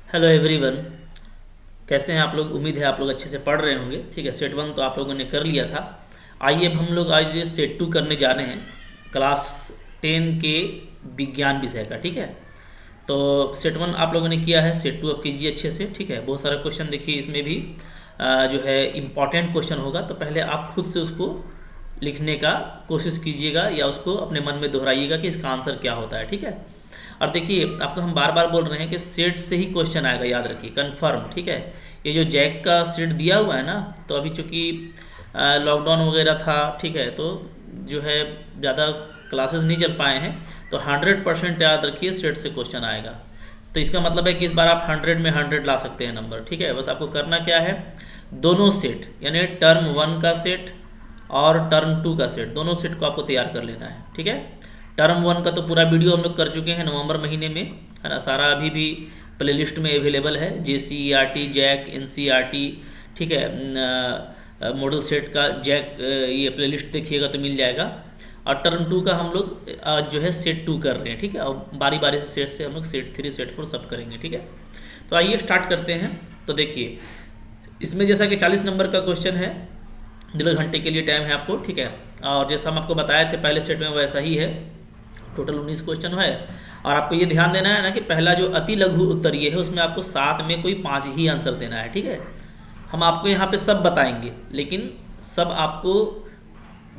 Hello everyone. कैसे हैं आप लोग? उम्मीद है आप लोग अच्छे से पढ़ रहे होंगे। ठीक है, सेट वन तो आप लोगों ने कर लिया था। आइए अब हम लोग आज सेट टू करने जा रहे हैं, क्लास 10 के विज्ञान विषय का। ठीक है, तो सेट वन आप लोगों ने किया है, सेट टू अब कीजिए अच्छे से। ठीक है, बहुत सारा क्वेश्चन देखिए इसमें भी जो है इम्पॉर्टेंट क्वेश्चन होगा, तो पहले आप खुद से उसको लिखने का कोशिश कीजिएगा या उसको अपने मन में दोहराइएगा कि इसका आंसर क्या होता है। ठीक है, और देखिए आपको हम बार बार बोल रहे हैं कि सेट से ही क्वेश्चन आएगा, याद रखिए, कंफर्म। ठीक है, ये जो जैक का सेट दिया हुआ है ना, तो अभी चूंकि लॉकडाउन वगैरह था, ठीक है, तो जो है ज़्यादा क्लासेस नहीं चल पाए हैं, तो 100% याद रखिए सेट से क्वेश्चन आएगा। तो इसका मतलब है कि इस बार आप 100 में 100 ला सकते हैं नंबर। ठीक है, बस आपको करना क्या है, दोनों सेट यानी टर्म वन का सेट और टर्म टू का सेट, दोनों सेट को आपको तैयार कर लेना है। ठीक है, टर्म वन का तो पूरा वीडियो हम लोग कर चुके हैं नवंबर महीने में, है ना, सारा अभी भी प्लेलिस्ट में अवेलेबल है। JCERT, जैक, NCERT, ठीक है, मॉडल सेट का जैक, ये प्लेलिस्ट देखिएगा तो मिल जाएगा। और टर्म टू का हम लोग जो है सेट टू कर रहे हैं। ठीक है, और बारी बारी से सेट से हम लोग सेट थ्री सेट फोर सब करेंगे। ठीक है, तो आइए स्टार्ट करते हैं। तो देखिए इसमें जैसा कि 40 नंबर का क्वेश्चन है, 1.5 घंटे के लिए टाइम है आपको। ठीक है, और जैसा हम आपको बताए थे पहले सेट में वैसा ही है, टोटल 19 क्वेश्चन है। और आपको ये ध्यान देना है ना कि पहला जो अति लघु उत्तरीय है उसमें आपको 7 में कोई 5 ही आंसर देना है। ठीक है, हम आपको यहाँ पे सब बताएंगे, लेकिन सब आपको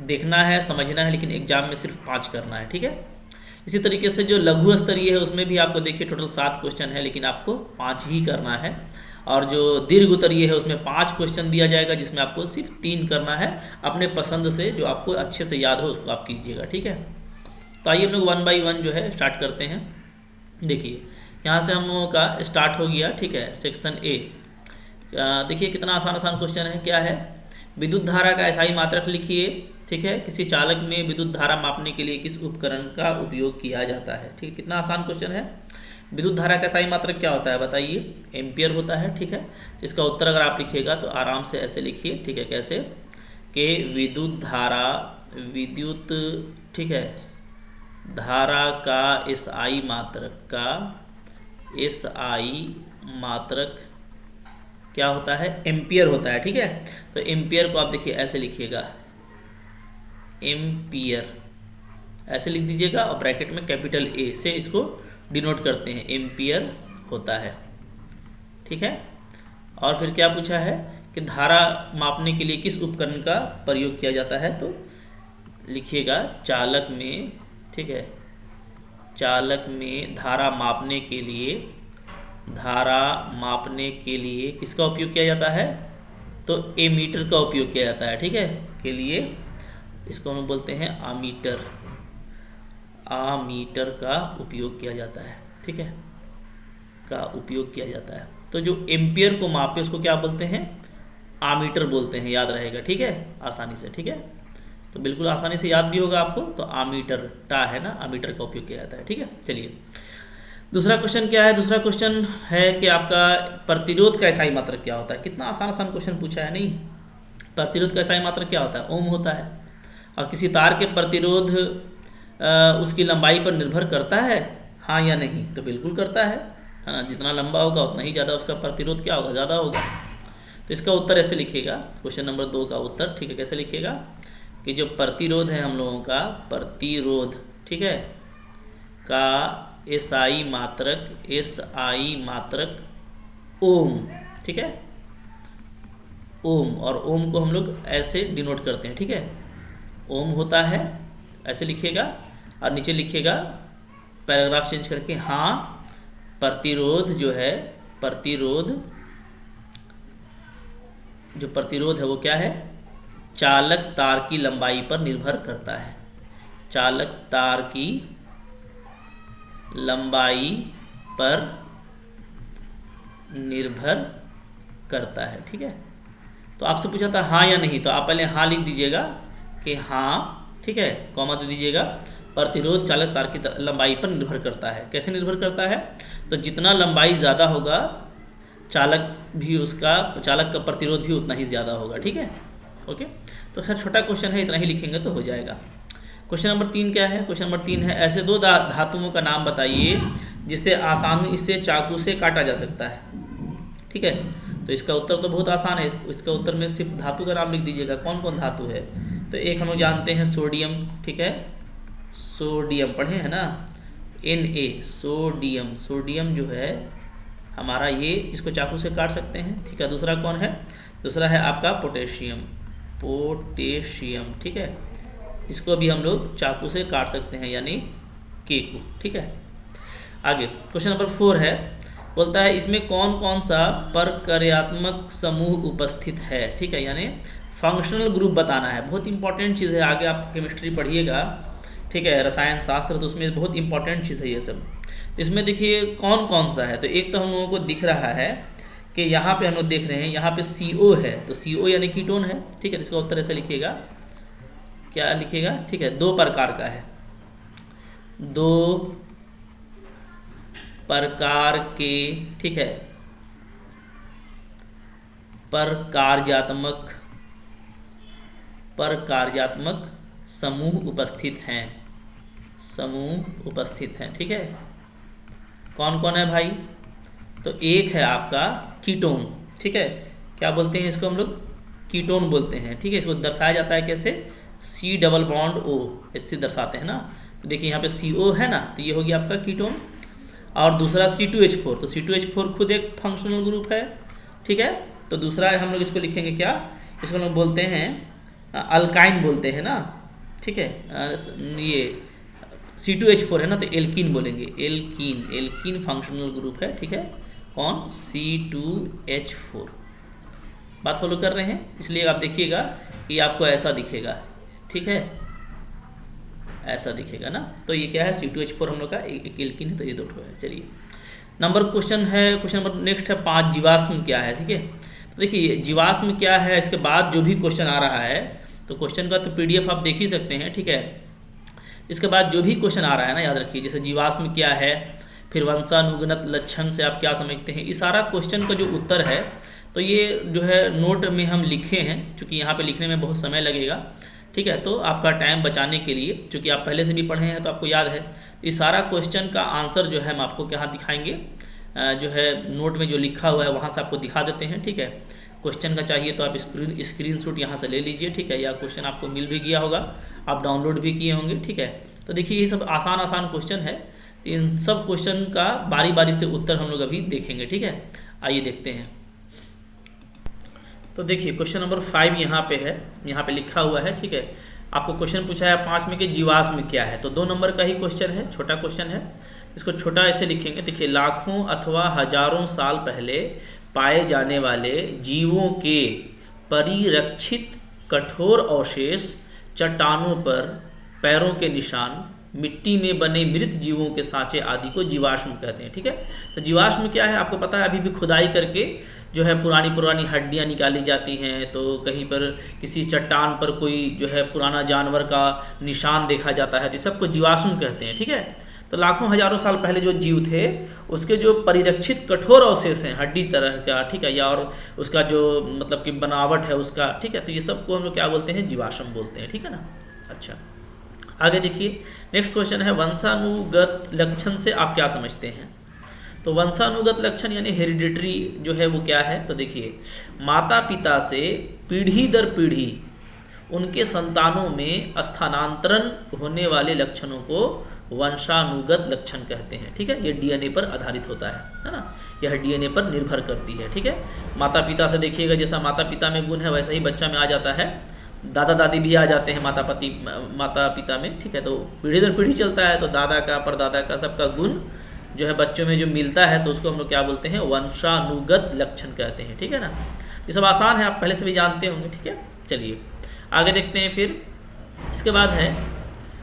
देखना है, समझना है, लेकिन एग्जाम में सिर्फ 5 करना है। ठीक है, इसी तरीके से जो लघु स्तरीय है उसमें भी आपको देखिए टोटल 7 क्वेश्चन है, लेकिन आपको 5 ही करना है। और जो दीर्घ उत्तरीय है उसमें 5 क्वेश्चन दिया जाएगा, जिसमें आपको सिर्फ 3 करना है। अपने पसंद से जो आपको अच्छे से याद हो उसको आप कीजिएगा। ठीक है, तो आइए हम लोग 1 बाई 1 जो है स्टार्ट करते हैं। देखिए यहाँ से हम लोगों का स्टार्ट हो गया। ठीक है, सेक्शन ए। देखिए कितना आसान आसान क्वेश्चन है। क्या है, विद्युत धारा का एसआई मात्रक लिखिए। ठीक है, किसी चालक में विद्युत धारा मापने के लिए किस उपकरण का उपयोग किया जाता है। ठीक है, कितना आसान क्वेश्चन है। विद्युत धारा का एसआई मात्रक क्या होता है बताइए? एम्पियर होता है। ठीक है, इसका उत्तर अगर आप लिखिएगा तो आराम से ऐसे लिखिए। ठीक है, कैसे कि विद्युत धारा, विद्युत, ठीक है, धारा का एसआई मात्रक का एसआई मात्रक क्या होता है? एम्पियर होता है। ठीक है, तो एम्पियर को आप देखिए ऐसे लिखिएगा, एम्पियर ऐसे लिख दीजिएगा, और ब्रैकेट में कैपिटल ए से इसको डिनोट करते हैं, एम्पियर होता है। ठीक है, और फिर क्या पूछा है कि धारा मापने के लिए किस उपकरण का प्रयोग किया जाता है, तो लिखिएगा चालक में। ठीक है, चालक में धारा मापने के लिए, धारा मापने के लिए किसका उपयोग किया जाता है? तो एमीटर का उपयोग किया जाता है। ठीक है, के लिए इसको हम बोलते हैं आमीटर, आमीटर का उपयोग किया जाता है। ठीक है, का उपयोग किया जाता है। तो जो एम्पियर को मापे उसको क्या बोलते हैं? आमीटर बोलते हैं, याद रहेगा। ठीक है, आसानी से। ठीक है, तो बिल्कुल आसानी से याद भी होगा आपको। तो आमीटर, टा है ना, आमीटर का उपयोग किया जाता है। ठीक है, चलिए दूसरा क्वेश्चन क्या है। दूसरा क्वेश्चन है कि आपका प्रतिरोध का एसआई मात्रक क्या होता है। कितना आसान आसान क्वेश्चन पूछा है नहीं। प्रतिरोध का एसआई मात्रक क्या होता है? ओम होता है। और किसी तार के प्रतिरोध उसकी लंबाई पर निर्भर करता है, हाँ या नहीं? तो बिल्कुल करता है ना, जितना लंबा होगा उतना ही ज़्यादा उसका प्रतिरोध क्या होगा? ज़्यादा होगा। तो इसका उत्तर ऐसे लिखिएगा, क्वेश्चन नंबर 2 का उत्तर। ठीक है, कैसे लिखिएगा कि जो प्रतिरोध है हम लोगों का, प्रतिरोध, ठीक है, का एसआई मात्रक, एसआई मात्रक ओम। ठीक है, ओम, और ओम को हम लोग ऐसे डिनोट करते हैं। ठीक है, ओम होता है, ऐसे लिखिएगा, और नीचे लिखिएगा पैराग्राफ चेंज करके, हाँ प्रतिरोध जो है, प्रतिरोध, जो प्रतिरोध है वो क्या है? चालक तार की लंबाई पर निर्भर करता है, चालक तार की लंबाई पर निर्भर करता है। ठीक है, तो आपसे पूछा था हाँ या नहीं, तो आप पहले हाँ लिख दीजिएगा कि हाँ। ठीक है, कॉमा दे दीजिएगा, प्रतिरोध चालक तार की लंबाई पर निर्भर करता है। कैसे निर्भर करता है? तो जितना लंबाई ज़्यादा होगा, चालक भी उसका, चालक का प्रतिरोध भी उतना ही ज़्यादा होगा। ठीक है, ओके, तो खैर छोटा क्वेश्चन है, इतना ही लिखेंगे तो हो जाएगा। क्वेश्चन नंबर 3 क्या है? क्वेश्चन नंबर 3 है, ऐसे दो धातुओं का नाम बताइए जिसे आसानी से चाकू से काटा जा सकता है। ठीक है, तो इसका उत्तर तो बहुत आसान है। इसका उत्तर में सिर्फ धातु का नाम लिख दीजिएगा, कौन कौन धातु है। तो एक हम लोग जानते हैं सोडियम, ठीक है, सोडियम पढ़े हैं ना, Na, सोडियम। सोडियम जो है हमारा ये, इसको चाकू से काट सकते हैं। ठीक है, दूसरा कौन है? दूसरा है आपका पोटेशियम, पोटेशियम। ठीक है, इसको भी हम लोग चाकू से काट सकते हैं, यानी के को। ठीक है, आगे क्वेश्चन नंबर 4 है, बोलता है इसमें कौन कौन सा परक्रियात्मक समूह उपस्थित है। ठीक है, यानी फंक्शनल ग्रुप बताना है। बहुत इंपॉर्टेंट चीज़ है, आगे आप केमिस्ट्री पढ़िएगा, ठीक है, रसायन शास्त्र, तो उसमें बहुत इंपॉर्टेंट चीज़ है ये सब। इसमें देखिए कौन कौन सा है। तो एक तो हम लोगों को दिख रहा है कि यहाँ पे हम लोग देख रहे हैं, यहाँ पे CO है, तो CO यानी कीटोन है। ठीक है, तो इसका उत्तर ऐसे लिखिएगा, क्या लिखिएगा? ठीक है, 2 प्रकार का है, 2 प्रकार के, ठीक है, परकार्यात्मक समूह उपस्थित हैं, समूह उपस्थित हैं। ठीक है, कौन कौन है भाई? तो एक है आपका कीटोन। ठीक है, क्या बोलते हैं इसको हम लोग? कीटोन बोलते हैं। ठीक है, इसको दर्शाया जाता है कैसे? C डबल बॉन्ड O, इससे दर्शाते हैं ना। तो देखिए यहाँ पे CO है ना, तो ये हो गया आपका कीटोन। और दूसरा C2H4, तो C2H4 खुद एक फंक्शनल ग्रुप है। ठीक है, तो दूसरा हम लोग इसको लिखेंगे क्या? इसको हम लोग बोलते हैं अल्काइन बोलते हैं ना। ठीक है, ये C2H4 है ना, तो एल्कीन बोलेंगे, एल्कीन, एल्कीन फंक्शनल ग्रुप है। ठीक है, कौन? C2H4। बात फॉलो कर रहे हैं, इसलिए आप देखिएगा कि आपको ऐसा दिखेगा। ठीक है, ऐसा दिखेगा ना, तो ये क्या है? C2H4 हम लोग का एक एल्कीन है, तो ये 2 है। चलिए नंबर क्वेश्चन है, क्वेश्चन नंबर नेक्स्ट है 5, जीवाश्म क्या है। ठीक है, तो देखिए जीवाश्म क्या है, इसके बाद जो भी क्वेश्चन आ रहा है, तो क्वेश्चन का तो PDF आप देख ही सकते हैं। ठीक है, इसके बाद जो भी क्वेश्चन आ रहा है ना, याद रखिए, जैसे जीवाश्म क्या है, फिर वंशानुगत लक्षण से आप क्या समझते हैं, ये सारा क्वेश्चन का जो उत्तर है, तो ये जो है नोट में हम लिखे हैं, क्योंकि यहाँ पे लिखने में बहुत समय लगेगा। ठीक है, तो आपका टाइम बचाने के लिए, क्योंकि आप पहले से भी पढ़े हैं तो आपको याद है, ये सारा क्वेश्चन का आंसर जो है हम आपको यहाँ दिखाएंगे, जो है नोट में जो लिखा हुआ है वहाँ से आपको दिखा देते हैं। ठीक है, क्वेश्चन का चाहिए तो आप स्क्रीनशॉट यहाँ से ले लीजिए। ठीक है, या क्वेश्चन आपको मिल भी गया होगा, आप डाउनलोड भी किए होंगे। ठीक है, तो देखिए ये सब आसान आसान क्वेश्चन है, तो इन सब क्वेश्चन का बारी बारी से उत्तर हम लोग अभी देखेंगे। ठीक है, आइए देखते हैं। तो देखिए क्वेश्चन नंबर 5 यहाँ पे है, यहाँ पे लिखा हुआ है। ठीक है, आपको क्वेश्चन पूछा है 5 में कि जीवाश्म क्या है, तो 2 नंबर का ही क्वेश्चन है, छोटा क्वेश्चन है। इसको छोटा ऐसे लिखेंगे, देखिए लाखों अथवा हजारों साल पहले पाए जाने वाले जीवों के परिरक्षित कठोर अवशेष, चट्टानों पर पैरों के निशान, मिट्टी में बने मृत जीवों के सांचे आदि को जीवाश्म कहते हैं। ठीक है, तो जीवाश्म क्या है आपको पता है, अभी भी खुदाई करके जो है पुरानी हड्डियां निकाली जाती हैं, तो कहीं पर किसी चट्टान पर कोई जो है पुराना जानवर का निशान देखा जाता है, तो ये सबको जीवाश्म कहते हैं। ठीक है, तो लाखों हजारों साल पहले जो जीव थे उसके जो परिरक्षित कठोर अवशेष हैं हड्डी तरह का, ठीक है, या और उसका जो मतलब कि बनावट है उसका, ठीक है, तो ये सब को हम लोग क्या बोलते हैं? जीवाश्म बोलते हैं। ठीक है ना। अच्छा, आगे देखिए नेक्स्ट क्वेश्चन है, वंशानुगत लक्षण से आप क्या समझते हैं? तो वंशानुगत लक्षण यानी हेरिडिटरी जो है वो क्या है? तो देखिए माता पिता से पीढ़ी दर पीढ़ी उनके संतानों में स्थानांतरण होने वाले लक्षणों को वंशानुगत लक्षण कहते हैं। ठीक है, ये DNA पर आधारित होता है ना, यह DNA पर निर्भर करती है। ठीक है, माता पिता से देखिएगा, जैसा माता पिता में गुण है वैसा ही बच्चा में आ जाता है, दादा दादी भी आ जाते हैं माता पिता में। ठीक है, तो पीढ़ी दर पीढ़ी चलता है, तो दादा का परदादा का सबका गुण जो है बच्चों में जो मिलता है, तो उसको हम लोग क्या बोलते हैं? वंशानुगत लक्षण कहते हैं। ठीक है ना, ये सब आसान है, आप पहले से भी जानते होंगे। ठीक है, चलिए आगे देखते हैं। फिर इसके बाद है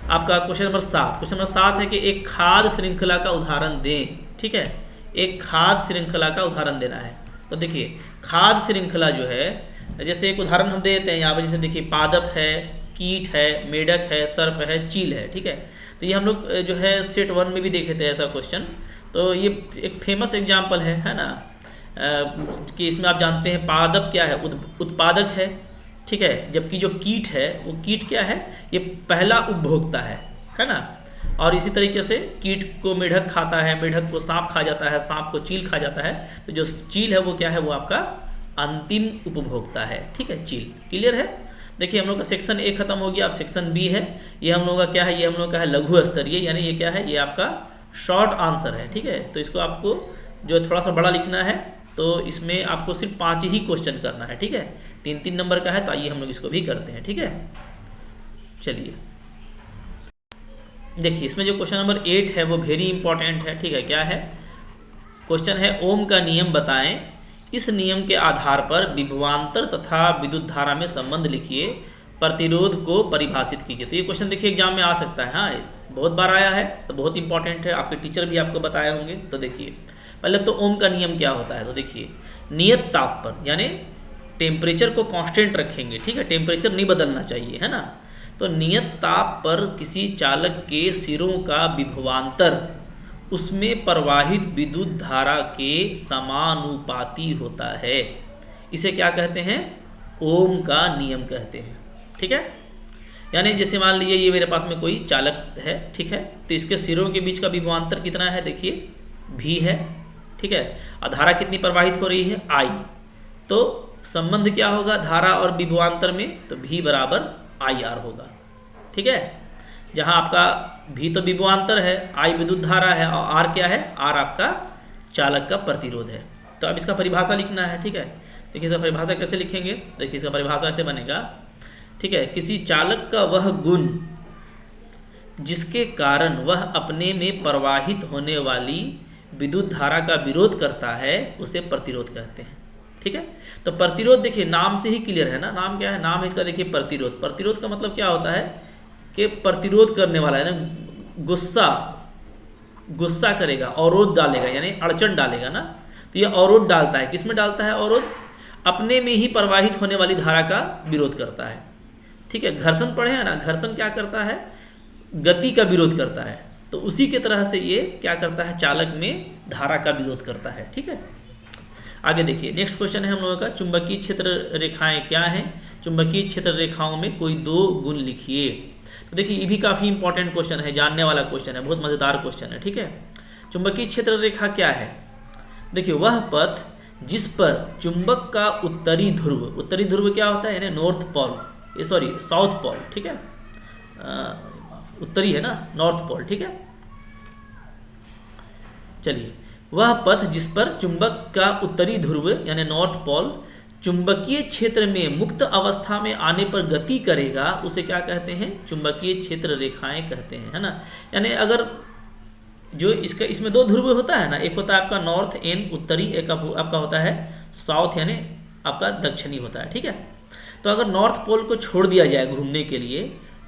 आपका क्वेश्चन नंबर 7। क्वेश्चन नंबर 7 है कि एक खाद्य श्रृंखला का उदाहरण दें। ठीक है, एक खाद्य श्रृंखला का उदाहरण देना है। तो देखिए खाद्य श्रृंखला जो है, जैसे एक उदाहरण हम देते हैं यहाँ पर, जैसे देखिए पादप है, कीट है, मेढक है, सर्प है, चील है। ठीक है, तो ये हम लोग जो है सेट 1 में भी देखे थे ऐसा क्वेश्चन, तो ये एक फेमस एग्जाम्पल है ना, कि इसमें आप जानते हैं पादप क्या है? उत्पादक है। ठीक है, जबकि जो कीट है वो कीट क्या है, ये पहला उपभोक्ता है ना। और इसी तरीके से कीट को मेढक खाता है, मेढक को सांप खा जाता है, सांप को चील खा जाता है, तो जो चील है वो क्या है, वो आपका अंतिम उपभोक्ता है। ठीक है, चील। क्लियर है। देखिए हम लोग का सेक्शन ए खत्म हो गया, अब सेक्शन बी है। ये हम लोग का क्या है, ये हम लोग का है लघु स्तरीय, यानी ये क्या है, ये आपका शॉर्ट आंसर है। ठीक है, तो इसको आपको जो थोड़ा सा बड़ा लिखना है, तो इसमें आपको सिर्फ 5 ही क्वेश्चन करना है। ठीक है, 3-3 नंबर का है, तो आइए हम लोग इसको भी करते हैं। ठीक है, चलिए देखिए इसमें जो क्वेश्चन नंबर 8 है वो वेरी इंपॉर्टेंट है। ठीक है, क्या है क्वेश्चन है, ओम का नियम बताएं, इस नियम के आधार पर विभवांतर तथा विद्युत धारा में संबंध लिखिए, प्रतिरोध को परिभाषित कीजिए। तो ये क्वेश्चन देखिए एग्जाम में आ सकता है, हाँ बहुत बार आया है, तो बहुत इंपॉर्टेंट है, आपके टीचर भी आपको बताए होंगे। तो देखिए पहले तो ओम का नियम क्या होता है, तो देखिए नियत ताप पर, यानी टेम्परेचर को कांस्टेंट रखेंगे। ठीक है, टेम्परेचर नहीं बदलना चाहिए, है ना। तो नियत ताप पर किसी चालक के सिरों का विभवांतर उसमें प्रवाहित विद्युत धारा के समानुपाती होता है। इसे क्या कहते हैं, ओम का नियम कहते हैं। ठीक है, यानी जैसे मान लीजिए ये मेरे पास में कोई चालक है, ठीक है, तो इसके सिरों के बीच का विभवांतर कितना है, देखिए V है। ठीक है, और धारा कितनी प्रवाहित हो रही है, I। तो संबंध क्या होगा धारा और विभवांतर में, तो V बराबर IR होगा। ठीक है, जहां आपका V तो विभवांतर है, I विद्युत धारा है, और R क्या है, R आपका चालक का प्रतिरोध है। तो अब इसका परिभाषा लिखना है। ठीक है, देखिए इसका परिभाषा कैसे लिखेंगे, देखिए इसका परिभाषा ऐसे बनेगा। ठीक है, किसी चालक का वह गुण जिसके कारण वह अपने में प्रवाहित होने वाली विद्युत धारा का विरोध करता है, उसे प्रतिरोध कहते हैं। ठीक है, तो प्रतिरोध देखिए नाम से ही क्लियर है ना, नाम क्या है, नाम है इसका देखिए प्रतिरोध। प्रतिरोध का मतलब क्या होता है कि प्रतिरोध करने वाला है ना, गुस्सा करेगा, अवरोध डालेगा, यानी अड़चन डालेगा ना। तो ये अवरोध डालता है, किसमें डालता है अवरोध, अपने में ही प्रवाहित होने वाली धारा का विरोध करता है। ठीक है, घर्षण पढ़े हैं ना, घर्षण क्या करता है, गति का विरोध करता है। तो उसी के तरह से ये क्या करता है, चालक में धारा का विरोध करता है। ठीक है, आगे देखिए नेक्स्ट क्वेश्चन है हम लोगों का, चुंबकीय क्षेत्र रेखाएं क्या हैं, चुंबकीय क्षेत्र रेखाओं में कोई 2 गुण लिखिए। तो देखिए ये भी काफी इंपॉर्टेंट क्वेश्चन है, जानने वाला क्वेश्चन है, बहुत मजेदार क्वेश्चन है। ठीक है, चुंबकीय क्षेत्र रेखा क्या है, देखिए वह पथ जिस पर चुंबक का उत्तरी ध्रुव क्या होता है, यानी north pole, sorry south pole. ठीक है, उत्तरी है ना, नॉर्थ पोल। ठीक है, चलिए वह पथ जिस पर चुंबक का उत्तरी ध्रुव यानी नॉर्थ पोल चुंबकीय क्षेत्र में मुक्त अवस्था में आने पर गति करेगा, उसे क्या कहते हैं, चुंबकीय क्षेत्र रेखाएं कहते हैं, है ना। यानी अगर जो इसमें 2 ध्रुव होता है ना, एक होता है आपका नॉर्थ एन उत्तरी, एक आपका होता है साउथ यानी आपका दक्षिणी होता है। ठीक है, तो अगर नॉर्थ पोल को छोड़ दिया जाए घूमने के लिए,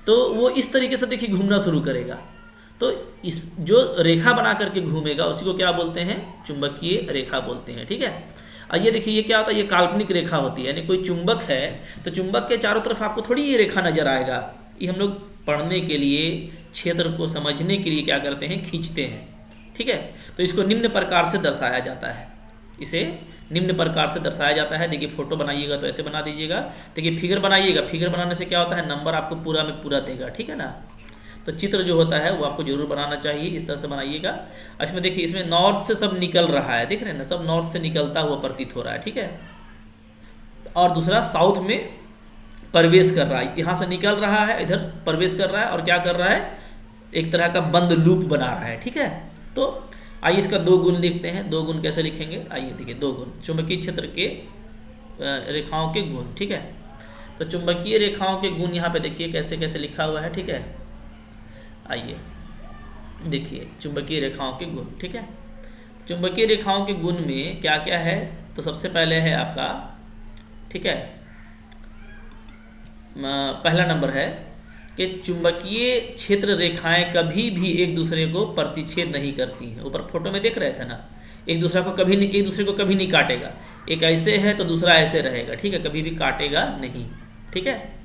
तो वो इस तरीके से देखिए घूमना शुरू करेगा। तो इस जो रेखा बना करके घूमेगा उसी को क्या बोलते हैं, चुंबकीय रेखा बोलते हैं। ठीक है, और ये देखिए ये क्या होता है, ये काल्पनिक रेखा होती है, यानी कोई चुंबक है तो चुंबक के चारों तरफ आपको थोड़ी ये रेखा नजर आएगा। ये हम लोग पढ़ने के लिए, क्षेत्र को समझने के लिए क्या करते हैं, खींचते हैं। ठीक है, तो इसको निम्न प्रकार से दर्शाया जाता है, इसे निम्न प्रकार से दर्शाया जाता है। देखिए फोटो बनाइएगा तो ऐसे बना दीजिएगा, देखिए फिगर बनाइएगा, फिगर बनाने से क्या होता है, नंबर आपको पूरा में पूरा देगा। ठीक है ना, तो चित्र जो होता है वो आपको जरूर बनाना चाहिए, इस तरह से बनाइएगा। इसमें देखिए इसमें नॉर्थ से सब निकल रहा है, देख रहे हैं ना, सब नॉर्थ से निकलता हुआ प्रतीत हो रहा है। ठीक है, और दूसरा साउथ में प्रवेश कर रहा है, यहाँ से निकल रहा है, इधर प्रवेश कर रहा है, और क्या कर रहा है, एक तरह का बंद लूप बना रहा है। ठीक है, तो आइए इसका 2 गुण लिखते हैं। 2 गुण कैसे लिखेंगे, आइए देखिए 2 गुण चुंबकीय क्षेत्र के रेखाओं के गुण। ठीक है, तो चुंबकीय रेखाओं के गुण यहाँ पे देखिए कैसे कैसे लिखा हुआ है। ठीक है, आइए देखिए चुंबकीय रेखाओं के गुण। ठीक है, चुंबकीय रेखाओं के गुण में क्या क्या है, तो सबसे पहले है आपका, ठीक है, पहला नंबर है कि चुंबकीय क्षेत्र रेखाएं कभी भी एक दूसरे को प्रतिच्छेद नहीं करती हैं। ऊपर फोटो में देख रहे थे ना, एक दूसरे को कभी नहीं काटेगा, एक ऐसे है तो दूसरा ऐसे रहेगा। ठीक है, कभी भी काटेगा नहीं। ठीक है,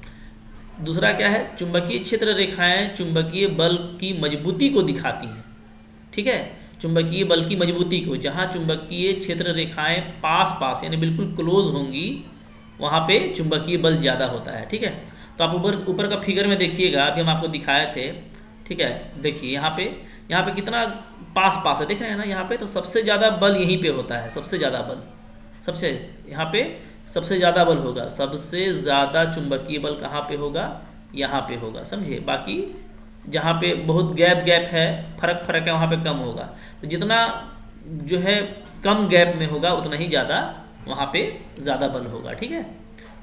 दूसरा क्या है, चुंबकीय क्षेत्र रेखाएं चुंबकीय बल की मजबूती को दिखाती हैं। ठीक है, चुंबकीय बल की मजबूती को, जहां चुंबकीय क्षेत्र रेखाएं पास पास यानी बिल्कुल क्लोज होंगी, वहाँ पे चुंबकीय बल ज़्यादा होता है। ठीक है, तो आप ऊपर ऊपर का फिगर में देखिएगा, अभी हम आपको दिखाए थे। ठीक है, देखिए यहाँ पे कितना पास पास है, देख रहे हैं ना यहाँ पे। तो सबसे ज़्यादा बल यहीं पे होता है, सबसे ज़्यादा बल सबसे यहाँ पे सबसे ज़्यादा बल होगा, सबसे ज़्यादा चुंबकीय बल कहाँ पे होगा, यहाँ पे होगा, समझे। बाकी जहाँ पे बहुत गैप है, फर्क है, वहाँ पे कम होगा। तो जितना जो है कम गैप में होगा उतना ही ज़्यादा वहाँ पे ज़्यादा बल होगा। ठीक है,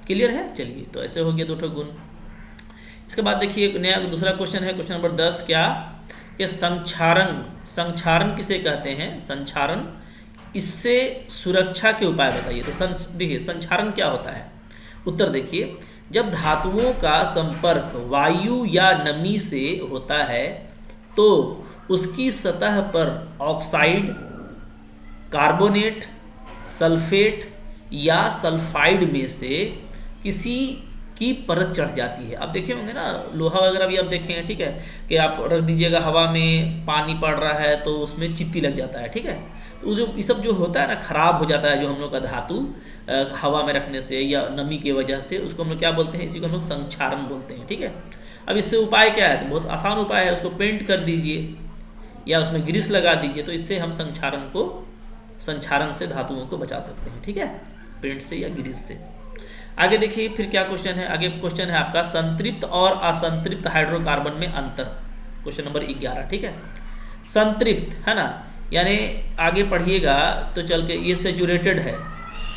क्लियर है। चलिए, तो ऐसे हो गया 2 गुण। इसके बाद देखिए नया दूसरा क्वेश्चन है, क्वेश्चन नंबर 10। क्या कि संक्षारण किसे कहते हैं, संक्षारण, इससे सुरक्षा के उपाय बताइए। तो देखिए संक्षारण क्या होता है। उत्तर देखिए, जब धातुओं का संपर्क वायु या नमी से होता है तो उसकी सतह पर ऑक्साइड, कार्बोनेट, सल्फेट या सल्फाइड में से किसी की परत चढ़ जाती है। आप देखे होंगे ना, लोहा वगैरह भी आप देखे हैं। ठीक है, कि आप रख दीजिएगा हवा में, पानी पड़ रहा है तो उसमें चित्ती लग जाता है। ठीक है, तो जो ये सब जो होता है ना, खराब हो जाता है जो हम लोग का धातु हवा में रखने से या नमी की वजह से, उसको हम लोग क्या बोलते हैं, इसी को हम लोग संक्षारण बोलते हैं। ठीक है, अब इससे उपाय क्या है, तो बहुत आसान उपाय है, उसको पेंट कर दीजिए या उसमें ग्रीस लगा दीजिए, तो इससे हम संक्षारण से धातुओं को बचा सकते हैं। ठीक है, पेंट से या ग्रीस से। आगे देखिए फिर क्या क्वेश्चन है। आगे क्वेश्चन है आपका संतृप्त और असंतृप्त हाइड्रोकार्बन में अंतर, क्वेश्चन नंबर 11। ठीक है, संतृप्त है ना, यानी आगे पढ़िएगा तो चल के ये सेचुरेटेड है,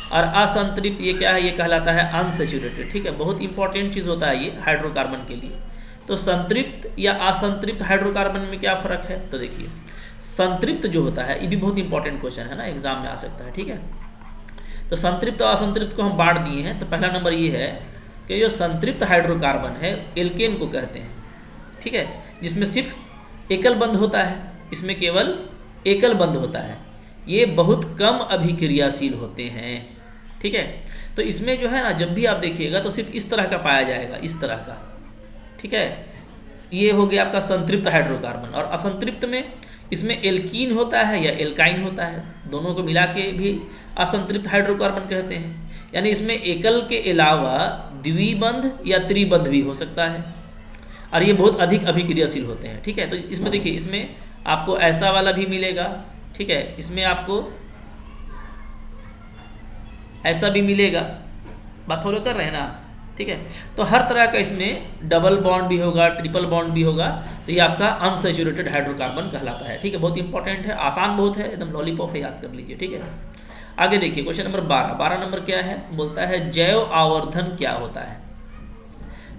और असंतृप्त ये क्या है, ये कहलाता है अनसेचुरेटेड। ठीक है, बहुत इंपॉर्टेंट चीज़ होता है ये हाइड्रोकार्बन के लिए। तो संतृप्त या असंतृप्त हाइड्रोकार्बन में क्या फ़र्क है, तो देखिए संतृप्त जो होता है, ये भी बहुत इंपॉर्टेंट क्वेश्चन है ना, एग्जाम में आ सकता है। ठीक है, तो संतृप्त और असंतृप्त को हम बांट दिए हैं। तो पहला नंबर ये है कि जो संतृप्त हाइड्रोकार्बन है एल्केन को कहते हैं। ठीक है, जिसमें सिर्फ एकल बंध होता है, इसमें केवल एकल बंध होता है, ये बहुत कम अभिक्रियाशील होते हैं। ठीक है, तो इसमें जो है ना, जब भी आप देखिएगा तो सिर्फ इस तरह का पाया जाएगा, इस तरह का। ठीक है, ये हो गया आपका संतृप्त हाइड्रोकार्बन। और असंतृप्त में इसमें एल्कीन होता है या एल्काइन होता है, दोनों को मिला के भी असंतृप्त हाइड्रोकार्बन कहते हैं। यानी इसमें एकल के अलावा द्विबंध या त्रिबंध भी हो सकता है, और ये बहुत अधिक अभिक्रियाशील होते हैं। ठीक है, तो इसमें देखिए, इसमें आपको ऐसा वाला भी मिलेगा। ठीक है, इसमें आपको ऐसा भी मिलेगा, बात फॉलो कर रहे हैं ना। ठीक है, तो हर तरह का इसमें डबल बॉन्ड भी होगा, ट्रिपल बॉन्ड भी होगा, तो ये आपका अनसेचुरेटेड हाइड्रोकार्बन कहलाता है। ठीक है, बहुत इंपॉर्टेंट है, आसान बहुत है, एकदम लॉलीपॉप है, याद कर लीजिए। ठीक है, आगे देखिए क्वेश्चन नंबर 12 नंबर क्या है, बोलता है जैव आवर्धन क्या होता है।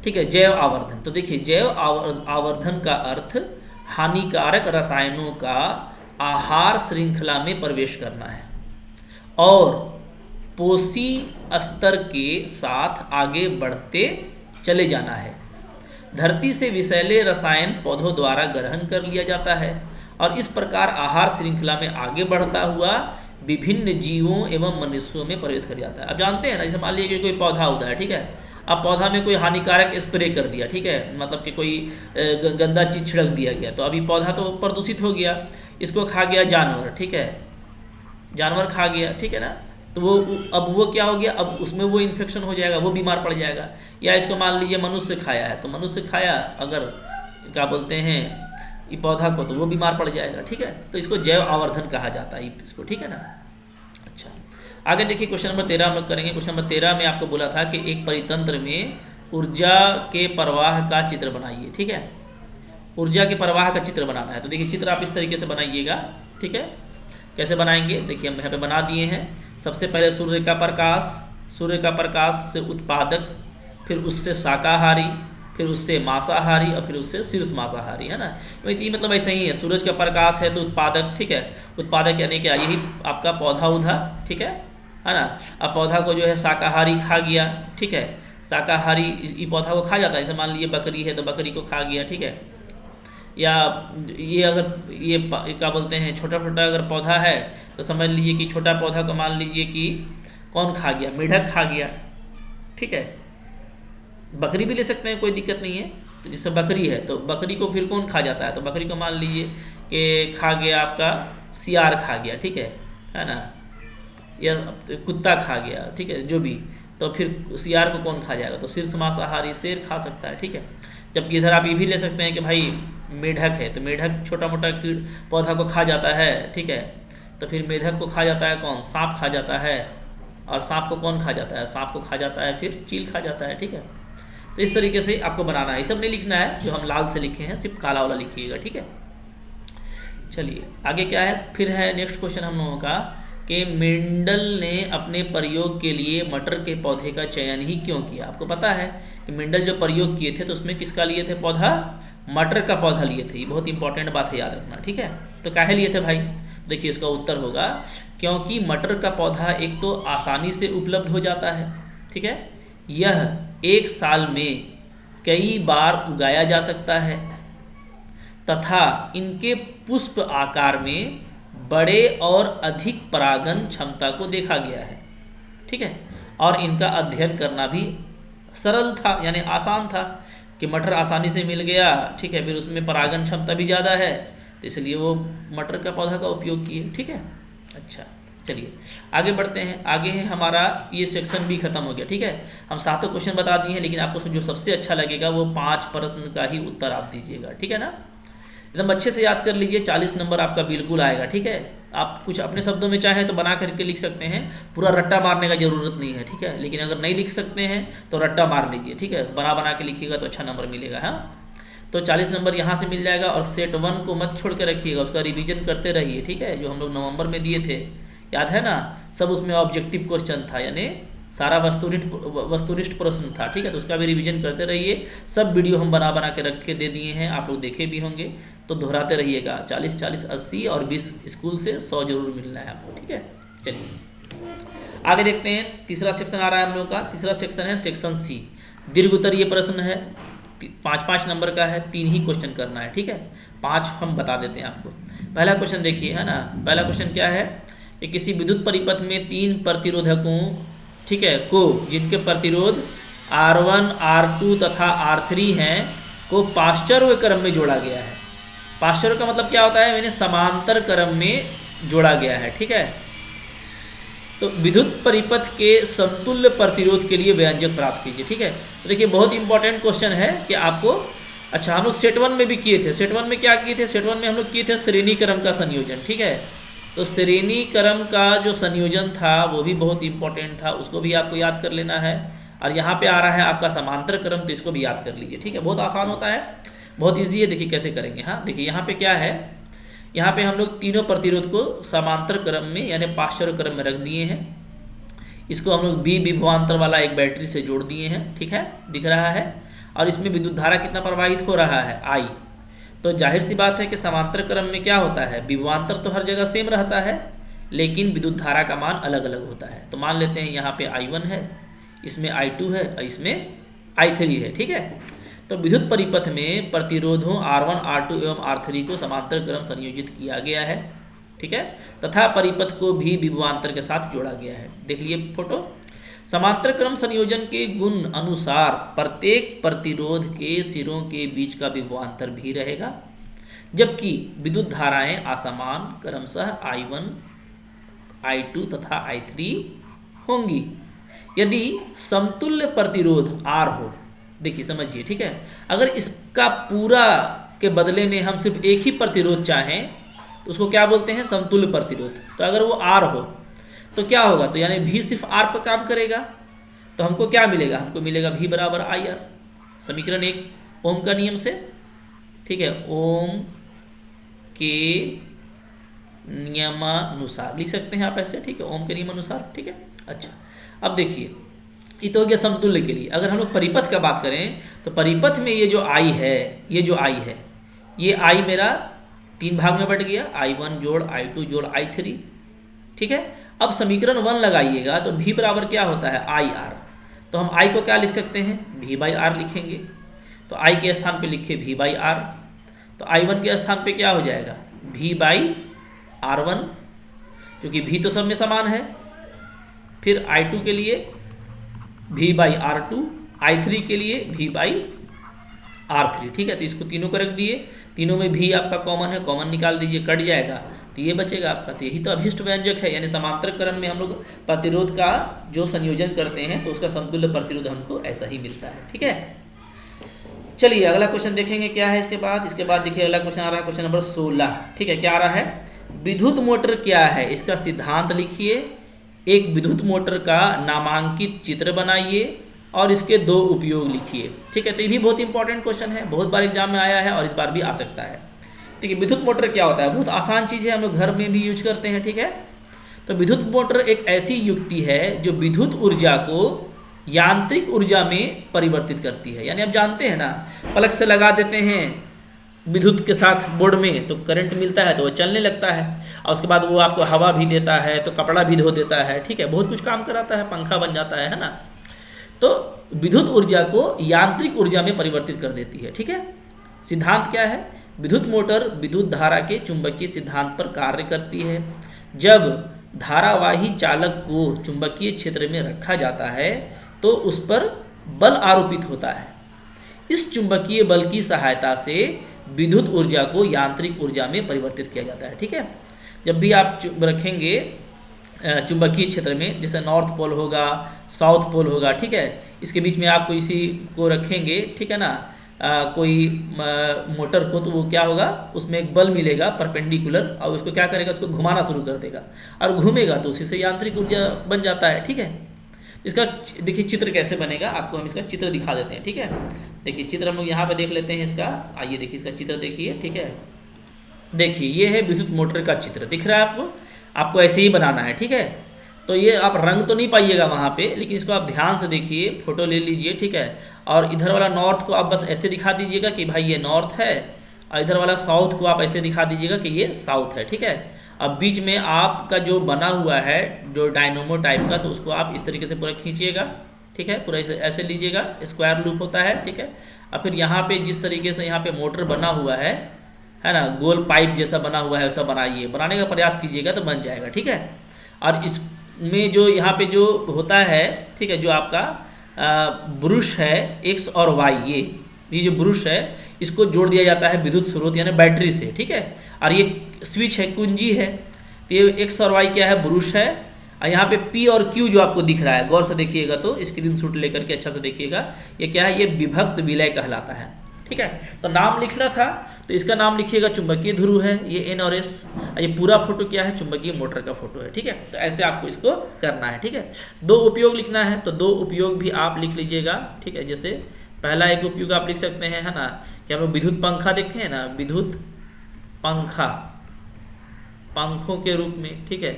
ठीक है, जैव आवर्धन, तो देखिए जैव आवर्धन का अर्थ हानिकारक रसायनों का आहार श्रृंखला में प्रवेश करना है और पोषी स्तर के साथ आगे बढ़ते चले जाना है। धरती से विषैले रसायन पौधों द्वारा ग्रहण कर लिया जाता है और इस प्रकार आहार श्रृंखला में आगे बढ़ता हुआ विभिन्न जीवों एवं मनुष्यों में प्रवेश कर जाता है। अब जानते हैं ना, जैसे मान लीजिए कि कोई पौधा होता है। ठीक है, अब पौधा में कोई हानिकारक स्प्रे कर दिया। ठीक है, मतलब कि कोई गंदा चीज़ छिड़क दिया गया, तो अभी पौधा तो प्रदूषित हो गया, इसको खा गया जानवर। ठीक है, जानवर खा गया। ठीक है ना, तो वो क्या हो गया, अब उसमें वो इन्फेक्शन हो जाएगा, वो बीमार पड़ जाएगा। या इसको मान लीजिए मनुष्य खाया है, तो मनुष्य खाया अगर क्या बोलते हैं ये पौधा को, तो वो बीमार पड़ जाएगा। ठीक है, तो इसको जैव आवर्धन कहा जाता है इसको। ठीक है ना। अच्छा, आगे देखिए क्वेश्चन नंबर 13 हम लोग करेंगे। क्वेश्चन नंबर 13 में आपको बोला था कि एक परितंत्र में ऊर्जा के प्रवाह का चित्र बनाइए। ठीक है, ऊर्जा के प्रवाह का चित्र बनाना है। तो देखिए चित्र आप इस तरीके से बनाइएगा। ठीक है, कैसे बनाएंगे, देखिए हम यहाँ पे बना दिए हैं। सबसे पहले सूर्य का प्रकाश से उत्पादक, फिर उससे शाकाहारी, फिर उससे मांसाहारी और फिर उससे शीर्ष मांसाहारी, है ना। मतलब ऐसा ही है, सूरज का प्रकाश है तो उत्पादक। ठीक है, उत्पादक यानी क्या, यही आपका पौधा उधा। ठीक है ना। अब पौधा को जो है शाकाहारी खा गया। ठीक है, शाकाहारी ये पौधा को खा जाता है, जैसे मान लीजिए बकरी है तो बकरी को खा गया। ठीक है, या ये अगर ये क्या बोलते हैं छोटा छोटा अगर पौधा है तो समझ लीजिए कि छोटा पौधा को मान लीजिए कि कौन खा गया, मेढक खा गया। ठीक है, बकरी भी ले सकते हैं, कोई दिक्कत नहीं है। तो जैसे बकरी है तो बकरी को फिर कौन खा जाता है, तो बकरी को मान लीजिए कि खा गया आपका सियार खा गया। ठीक है ना, या कुत्ता खा गया। ठीक है, जो भी तो फिर सियार को कौन खा जाएगा? तो शीर्ष मांसाहारी शेर खा सकता है, ठीक है। जबकि इधर आप ये भी ले सकते हैं कि भाई मेढक है, तो मेढक छोटा मोटा कीड़ पौधा को खा जाता है, ठीक है। तो फिर मेढक को खा जाता है कौन? सांप खा जाता है। और सांप को कौन खा जाता है? सांप को खा जाता है फिर चील खा जाता है, ठीक है। तो इस तरीके से आपको बनाना है, ये सब नहीं लिखना है जो हम लाल से लिखे हैं, सिर्फ काला वाला लिखिएगा, ठीक है। चलिए आगे क्या है, फिर है नेक्स्ट क्वेश्चन हम लोगों का कि मेंडल ने अपने प्रयोग के लिए मटर के पौधे का चयन ही क्यों किया? आपको पता है कि मेंडल जो प्रयोग किए थे तो उसमें किसका लिए थे पौधा? मटर का पौधा लिए थे। ये बहुत इंपॉर्टेंट बात है, याद रखना, ठीक है। तो काहे लिए थे भाई? देखिए इसका उत्तर होगा क्योंकि मटर का पौधा एक तो आसानी से उपलब्ध हो जाता है, ठीक है। यह एक साल में कई बार उगाया जा सकता है तथा इनके पुष्प आकार में बड़े और अधिक परागण क्षमता को देखा गया है, ठीक है। और इनका अध्ययन करना भी सरल था, यानी आसान था कि मटर आसानी से मिल गया, ठीक है। फिर उसमें परागण क्षमता भी ज़्यादा है, तो इसलिए वो मटर का पौधा का उपयोग किए, ठीक है। अच्छा चलिए आगे बढ़ते हैं। आगे है हमारा ये सेक्शन भी खत्म हो गया, ठीक है। हम सातों क्वेश्चन बता दिए हैं, लेकिन आपको जो सबसे अच्छा लगेगा वो 5 प्रश्न का ही उत्तर आप दीजिएगा, ठीक है ना। एकदम अच्छे से याद कर लीजिए, 40 नंबर आपका बिल्कुल आएगा, ठीक है। आप कुछ अपने शब्दों में चाहे तो बना करके लिख सकते हैं, पूरा रट्टा मारने का जरूरत नहीं है, ठीक है। लेकिन अगर नहीं लिख सकते हैं तो रट्टा मार लीजिए, ठीक है। बना के लिखिएगा तो अच्छा नंबर मिलेगा। हाँ, तो 40 नंबर यहाँ से मिल जाएगा। और सेट 1 को मत छोड़ के रखिएगा, उसका रिवीजन करते रहिए, ठीक है। जो हम लोग नवंबर में दिए थे, याद है ना, सब उसमें ऑब्जेक्टिव क्वेश्चन था, यानी सारा वस्तुनिष्ठ प्रश्न था, ठीक है। तो उसका भी रिवीजन करते रहिए। सब वीडियो हम बना के रख के दे दिए हैं, आप लोग देखे भी होंगे, तो दोहराते रहिएगा। 40 40 80 और 20 स्कूल से 100 जरूर मिलना है आपको, ठीक है। चलिए आगे देखते हैं, तीसरा सेक्शन आ रहा है हम लोग का। तीसरा सेक्शन है सेक्शन सी, दीर्घ उत्तरीय प्रश्न है, 5-5 नंबर का है, 3 ही क्वेश्चन करना है, ठीक है। 5 हम बता देते हैं आपको। पहला क्वेश्चन देखिए, है ना। पहला क्वेश्चन क्या है कि किसी विद्युत परिपथ में 3 प्रतिरोधकों, ठीक है, को जिनके प्रतिरोध R1 R2 तथा R3 हैं को पाश्चर्य क्रम में जोड़ा गया है। पाश्चर्य का मतलब क्या होता है? मैंने समांतर क्रम में जोड़ा गया है, ठीक है। तो विद्युत परिपथ के समतुल्य प्रतिरोध के लिए व्यंजक प्राप्त कीजिए, ठीक है। तो देखिए बहुत इंपॉर्टेंट क्वेश्चन है कि आपको, अच्छा हम लोग सेट 1 में भी किए थे। सेट 1 में क्या किए थे? सेट 1 में हम लोग किए थे श्रेणी क्रम का संयोजन, ठीक है। तो श्रेणी क्रम का जो संयोजन था वो भी बहुत इंपॉर्टेंट था, उसको भी आपको याद कर लेना है। और यहाँ पे आ रहा है आपका समांतर क्रम, तो इसको भी याद कर लीजिए, ठीक है। बहुत आसान होता है, बहुत ईजी है। देखिए कैसे करेंगे। हाँ देखिए यहाँ पे क्या है, यहाँ पे हम लोग तीनों प्रतिरोध को समांतर क्रम में यानी पाश्चर्य क्रम में रख दिए हैं। इसको हम लोग बी विभवांतर वाला एक बैटरी से जोड़ दिए हैं, ठीक है, दिख रहा है। और इसमें विद्युत धारा कितना प्रवाहित हो रहा है? I। तो जाहिर सी बात है कि समांतर क्रम में क्या होता है, विभवांतर तो हर जगह सेम रहता है, लेकिन विद्युत धारा का मान अलग अलग होता है। तो मान लेते हैं यहाँ पे I1 है, इसमें I2 है और इसमें I3 है, ठीक है। तो विद्युत परिपथ में प्रतिरोधों R1 R2 एवं R3 को समांतर क्रम संयोजित किया गया है, ठीक है, तथा परिपथ को भी विभवांतर के साथ जोड़ा गया है। देख लिए फोटो। समांतर क्रम संयोजन के गुण अनुसार प्रत्येक प्रतिरोध के सिरों के बीच का विभवांतर भी रहेगा, जबकि विद्युत धाराएं असमान क्रमशः I1 I2 तथा I3 होंगी। यदि समतुल्य प्रतिरोध R हो, देखिए समझिए, ठीक है, अगर इसका पूरा के बदले में हम सिर्फ एक ही प्रतिरोध चाहें तो उसको क्या बोलते हैं? समतुल्य प्रतिरोध। तो अगर वो R हो तो क्या होगा? तो यानी V सिर्फ R पर काम करेगा, तो हमको क्या मिलेगा? हमको मिलेगा V बराबर IR, समीकरण 1 ओम का नियम से, ठीक है। ओम के नियमानुसार लिख सकते हैं आप ऐसे, ठीक है, ओम के नियमानुसार, ठीक है। अच्छा अब देखिए, ये तो हो गया समतुल्य के लिए। अगर हम लोग परिपथ का बात करें तो परिपथ में ये जो I है, ये जो I है, ये I मेरा 3 भाग में बट गया, I1 जोड़ I2 जोड़ I3, ठीक है। अब समीकरण 1 लगाइएगा तो V बराबर क्या होता है? IR। तो हम I को क्या लिख सकते हैं? V/R लिखेंगे। तो I के स्थान पे लिखे V/R, तो I1 के स्थान पे क्या हो जाएगा? V/R1, क्योंकि V तो सब में समान है। फिर I2 के लिए V/R2, I3 के लिए V/R3, ठीक है। तो इसको तीनों को रख दिए, तीनों में भी आपका कॉमन है, कॉमन निकाल दीजिए, कट जाएगा। तो ये बचेगा आपका। तो यही तो अभिष्ट व्यंजक है, यानी समांतर क्रम में हम लोग प्रतिरोध का जो संयोजन करते हैं तो उसका समतुल्य प्रतिरोध हमको ऐसा ही मिलता है। ठीक है, चलिए अगला क्वेश्चन देखेंगे क्या है इसके बाद। देखिए अगला क्वेश्चन आ रहा है, क्वेश्चन नंबर 16। ठीक है, क्या आ रहा है, विद्युत मोटर क्या है, इसका सिद्धांत लिखिए, एक विद्युत मोटर का नामांकित चित्र बनाइए और इसके दो उपयोग लिखिए। ठीक है, तो ये भी बहुत इंपॉर्टेंट क्वेश्चन है, बहुत बार एग्जाम में आया है और इस बार भी आ सकता है। ठीक है, विद्युत मोटर क्या होता है, बहुत आसान चीज़ है, हम लोग घर में भी यूज करते हैं। ठीक है, तो विद्युत मोटर एक ऐसी युक्ति है जो विद्युत ऊर्जा को यांत्रिक ऊर्जा में परिवर्तित करती है। यानी आप जानते हैं ना, प्लग से लगा देते हैं विद्युत के साथ बोर्ड में तो करंट मिलता है तो वो चलने लगता है, और उसके बाद वो आपको हवा भी देता है, तो कपड़ा भी धो देता है। ठीक है, बहुत कुछ काम कराता है, पंखा बन जाता है ना। तो विद्युत ऊर्जा को यांत्रिक ऊर्जा में परिवर्तित कर देती है। ठीक है, सिद्धांत क्या है, विद्युत मोटर विद्युत धारा के चुंबकीय सिद्धांत पर कार्य करती है। जब धारावाही चालक को चुंबकीय क्षेत्र में रखा जाता है तो उस पर बल आरोपित होता है। इस चुंबकीय बल की सहायता से विद्युत ऊर्जा को यांत्रिक ऊर्जा में परिवर्तित किया जाता है। ठीक है, जब भी आप रखेंगे चुंबकीय क्षेत्र में, जैसे नॉर्थ पोल होगा, साउथ पोल होगा, ठीक है, इसके बीच में आप इसी को रखेंगे, ठीक है ना, कोई मोटर को, तो वो क्या होगा, उसमें एक बल मिलेगा परपेंडिकुलर, और उसको क्या करेगा, उसको घुमाना शुरू कर देगा और घूमेगा तो उसी से यांत्रिक ऊर्जा बन जाता है। ठीक है, इसका देखिए चित्र कैसे बनेगा, आपको हम इसका चित्र दिखा देते हैं। ठीक है, देखिए चित्र हम लोग यहाँ पे देख लेते हैं इसका, आइए देखिए इसका चित्र देखिए। ठीक है, देखिए ये है विद्युत मोटर का चित्र, दिख रहा है आपको, आपको ऐसे ही बनाना है। ठीक है, तो ये आप रंग तो नहीं पाइएगा वहाँ पे, लेकिन इसको आप ध्यान से देखिए, फोटो ले लीजिए। ठीक है, और इधर वाला नॉर्थ को आप बस ऐसे दिखा दीजिएगा कि भाई ये नॉर्थ है, और इधर वाला साउथ को आप ऐसे दिखा दीजिएगा कि ये साउथ है। ठीक है, अब बीच में आपका जो बना हुआ है जो डायनोमो टाइप का, तो उसको आप इस तरीके से पूरा खींचिएगा। ठीक है, पूरा ऐसे लीजिएगा, स्क्वायर लूप होता है। ठीक है, और फिर यहाँ पे जिस तरीके से यहाँ पे मोटर बना हुआ है ना, गोल पाइप जैसा बना हुआ है वैसा बनाइए, बनाने का प्रयास कीजिएगा तो बन जाएगा। ठीक है, और इसमें जो यहाँ पे जो होता है, ठीक है, जो आपका ब्रुश है एक्स और वाई, ये जो ब्रुश है इसको जोड़ दिया जाता है विद्युत स्रोत यानी बैटरी से। ठीक है, और ये स्विच है, कुंजी है, तो ये एक्स और वाई क्या है, ब्रुश है, और यहाँ पे पी और क्यू जो आपको दिख रहा है, गौर से देखिएगा, तो स्क्रीनशॉट लेकर के अच्छा से देखिएगा, ये क्या है, ये विभक्त विलय कहलाता है। ठीक है, तो नाम लिखना था तो इसका नाम लिखिएगा चुंबकीय ध्रुव है, ये एन और एस, ये पूरा फोटो क्या है, चुंबकीय मोटर का फोटो है। ठीक है, तो ऐसे आपको इसको करना है। ठीक है, दो उपयोग लिखना है, तो दो उपयोग भी आप लिख लीजिएगा। ठीक है, जैसे पहला एक उपयोग आप लिख सकते हैं, है ना, कि हम लोग विद्युत पंखा देखे हैं ना, विद्युत पंखा, पंखों के रूप में। ठीक है,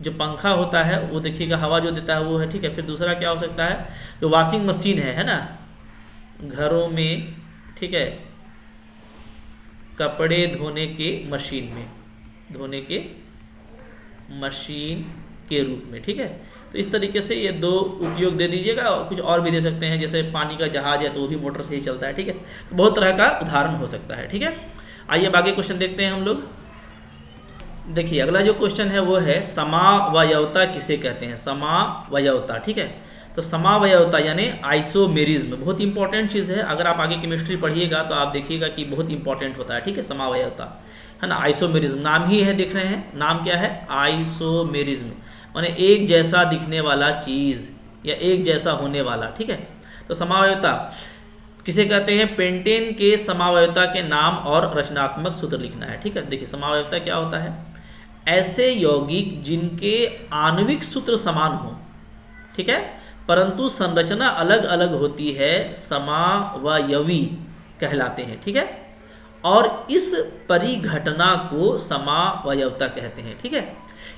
जो पंखा होता है वो देखिएगा हवा जो देता है वो है। ठीक है, फिर दूसरा क्या हो सकता है, जो वॉशिंग मशीन है ना, घरों में, ठीक है, कपड़े धोने के मशीन में, धोने के मशीन के रूप में। ठीक है, तो इस तरीके से ये दो उपयोग दे दीजिएगा, और कुछ और भी दे सकते हैं, जैसे पानी का जहाज है तो वो भी मोटर से ही चलता है। ठीक है, तो बहुत तरह का उदाहरण हो सकता है। ठीक है, आइए बाकी क्वेश्चन देखते हैं हम लोग। देखिए अगला जो क्वेश्चन है वो है समावयवता किसे कहते हैं, समावयवता। ठीक है, तो समावयवता यानी आइसोमेरिज्म, बहुत इंपॉर्टेंट चीज़ है, अगर आप आगे केमिस्ट्री पढ़िएगा तो आप देखिएगा कि बहुत इंपॉर्टेंट होता है। ठीक है, समावयवता है ना, आइसोमेरिज्म नाम ही है, देख रहे हैं नाम क्या है, आइसोमेरिज्म, माने एक जैसा दिखने वाला चीज़ या एक जैसा होने वाला। ठीक है, तो समावयवता किसे कहते हैं, पेंटेन के समावयवता के नाम और रचनात्मक सूत्र लिखना है। ठीक है, देखिए समावयवता क्या होता है, ऐसे यौगिक जिनके आणविक सूत्र समान हो, ठीक है, परंतु संरचना अलग अलग होती है, समावयवी कहलाते हैं। ठीक है, और इस परिघटना को समावयवता कहते हैं। ठीक है,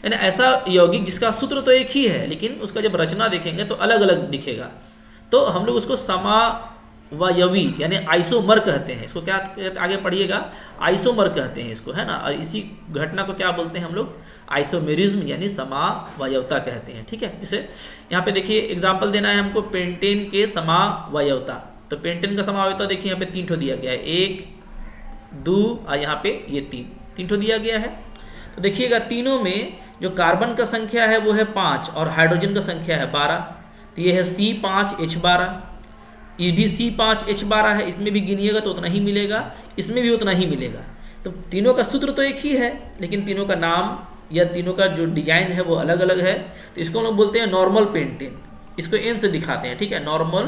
यानी ऐसा यौगिक जिसका सूत्र तो एक ही है लेकिन उसका जब रचना देखेंगे तो अलग अलग दिखेगा, तो हम लोग उसको समावयवी यानी आइसोमर कहते हैं। इसको क्या आगे पढ़िएगा, आइसोमर कहते हैं इसको, है ना, और इसी घटना को क्या बोलते हैं हम लोग, आइसोमेरिज्म यानी समावयवता कहते हैं। ठीक है, जैसे यहाँ पे देखिए एग्जाम्पल देना है हमको, पेंटेन के समावयवता, तो पेंटेन का समावयवता देखिए यहाँ पे 3 ठो दिया गया है, 1 2 और यहाँ पे ये 3 ठो दिया गया है। तो देखिएगा तीनों में जो कार्बन का संख्या है वो है 5 और हाइड्रोजन का संख्या है 12, तो ये है C5H12, ये भी C5H12 है, इसमें भी गिनिएगा तो उतना ही मिलेगा, इसमें भी उतना ही मिलेगा। तो तीनों का सूत्र तो एक ही है, लेकिन तीनों का नाम या तीनों का जो डिजाइन है वो अलग अलग है। तो इसको हम लोग बोलते हैं नॉर्मल पेंटेन, इसको एन से दिखाते हैं, ठीक है, नॉर्मल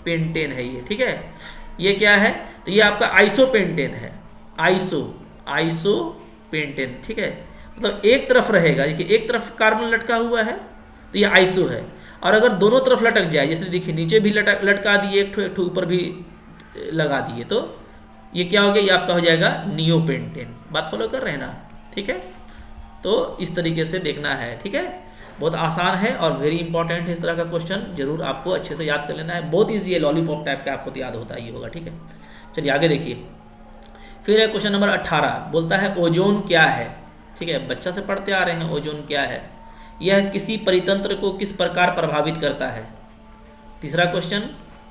पेंटेन है ये, ठीक है। ये क्या है, तो ये आपका आइसो पेंटेन है, आइसो पेंटेन, ठीक है। मतलब एक तरफ रहेगा, देखिए एक तरफ कार्बन लटका हुआ है तो ये आइसो है, और अगर दोनों तरफ लटक जाए, जैसे देखिए नीचे भी लटका दिए एक ठो ऊपर भी लगा दिए, तो ये क्या हो गया, ये आपका हो जाएगा नियो पेंटेन। बात फॉलो कर रहे हैं ना, ठीक है। तो इस तरीके से देखना है, ठीक है। बहुत आसान है और वेरी इंपॉर्टेंट है, इस तरह का क्वेश्चन जरूर आपको अच्छे से याद कर लेना है। बहुत ईजी है, लॉलीपॉप टाइप का, आपको तो याद होता ही होगा, ठीक है। चलिए आगे देखिए, फिर है क्वेश्चन नंबर 18, बोलता है ओजोन क्या है, ठीक है। बच्चा से पढ़ते आ रहे हैं, ओजोन क्या है, यह किसी परितंत्र को किस प्रकार प्रभावित करता है। तीसरा क्वेश्चन,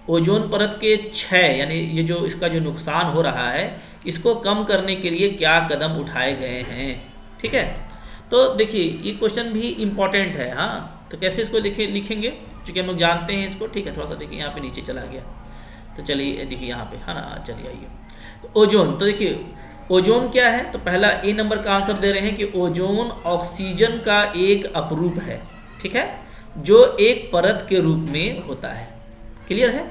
ओजोन परत के क्षय यानी ये जो इसका जो नुकसान हो रहा है, इसको कम करने के लिए क्या कदम उठाए गए हैं, ठीक है। तो देखिए ये क्वेश्चन भी इम्पॉर्टेंट है, हाँ। तो कैसे इसको लिखेंगे, क्योंकि हम लोग जानते हैं इसको, ठीक है। थोड़ा सा देखिए यहाँ पे नीचे चला गया, तो चलिए देखिए यहाँ पे, है ना, चलिए आइए। तो ओजोन, तो देखिए ओजोन क्या है, तो पहला ए नंबर का आंसर दे रहे हैं कि ओजोन ऑक्सीजन का एक अपरूप है, ठीक है, जो एक परत के रूप में होता है। क्लियर है,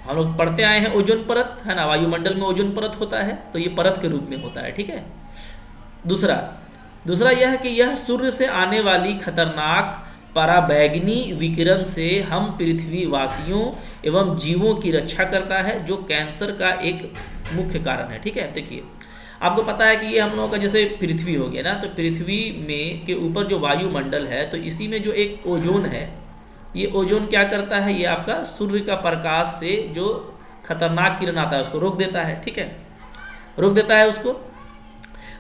हम लोग पढ़ते आए हैं ओजोन परत, है ना, वायुमंडल में ओजोन परत होता है, तो ये परत के रूप में होता है, ठीक है। दूसरा यह है कि यह सूर्य से आने वाली खतरनाक पराबैंगनी विकिरण से हम पृथ्वीवासियों एवं जीवों की रक्षा करता है, जो कैंसर का एक मुख्य कारण है, ठीक है। देखिए आपको पता है कि ये हम लोगों का जैसे पृथ्वी हो गया ना, तो पृथ्वी में के ऊपर जो वायुमंडल है, तो इसी में जो एक ओजोन है, ये ओजोन क्या करता है, ये आपका सूर्य का प्रकाश से जो खतरनाक किरण आता है उसको रोक देता है, ठीक है, रोक देता है उसको।